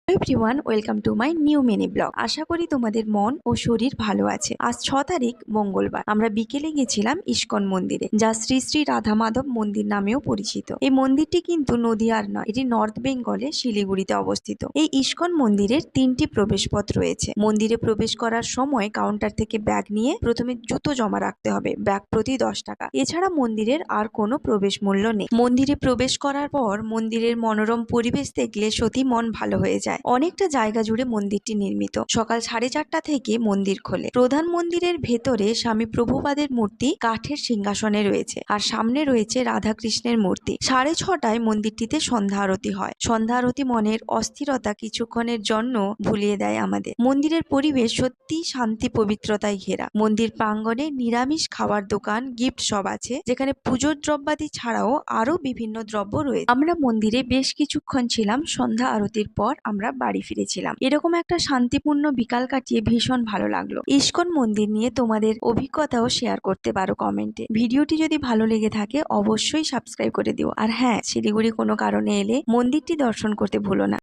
Everyone, welcome to my new mini blog. আশা করি তোমাদের মন ও শরীর ভালো আছে। আজ 6 তারিখ মঙ্গলবার। আমরা বিকেলে গেছিলাম ইস্কন মন্দিরে, যা শ্রী শ্রী রাধা মাধব মন্দির নামেও পরিচিত। এই মন্দিরটি কিন্তু নদিয়ার নয়, এটি নর্থ বেঙ্গলে শিলিগুড়িতে অবস্থিত। এই ইস্কন মন্দিরের 3টি প্রবেশপথ রয়েছে। মন্দিরে প্রবেশ করার সময় কাউন্টার থেকে ব্যাগ নিয়ে প্রথমে জুতো জমা রাখতে হবে, ব্যাগ প্রতি 10 টাকা। এছাড়া মন্দিরের আর কোনো প্রবেশ মূল্য নেই। মন্দিরে প্রবেশ করার পর মন্দিরের মনোরম পরিবেশ দেখলে সত্যি মন ভালো হয়ে যায়। অনেকটা জায়গা জুড়ে মন্দিরটি নির্মিত। সকাল 4:30 থেকে মন্দির খোলে। প্রধান মন্দিরের ভেতরে স্বামী প্রভুপাদের মূর্তি কাঠের সিংহাসনে রয়েছে, আর সামনে রয়েছে রাধাকৃষ্ণের মূর্তি। 6:30টায় মন্দিরটিতে সন্ধ্যা আরতি হয়। সন্ধ্যা আরতি মনের অস্থিরতা কিছুক্ষণের জন্য ভুলিয়ে দেয় আমাদের। মন্দিরের পরিবেশ সত্যি শান্তি পবিত্রতায় ঘেরা। মন্দির প্রাঙ্গণে নিরামিষ খাবার দোকান, গিফট শপ আছে, যেখানে পুজোর দ্রব্যাদি ছাড়াও আরো বিভিন্ন দ্রব্য রয়েছে। আমরা মন্দিরে বেশ কিছুক্ষণ ছিলাম। সন্ধ্যা আরতির পর আমরা বাড়ি ফিরেছিলাম। এরকম একটা শান্তিপূর্ণ বিকাল কাটিয়ে ভীষণ ভালো লাগলো। ইস্কন মন্দির নিয়ে তোমাদের অভিজ্ঞতাও শেয়ার করতে পারো কমেন্টে। ভিডিওটি যদি ভালো লেগে থাকে অবশ্যই সাবস্ক্রাইব করে দিও। আর হ্যাঁ, শিলিগুড়ি কোনো কারণে এলে মন্দিরটি দর্শন করতে ভুলো না।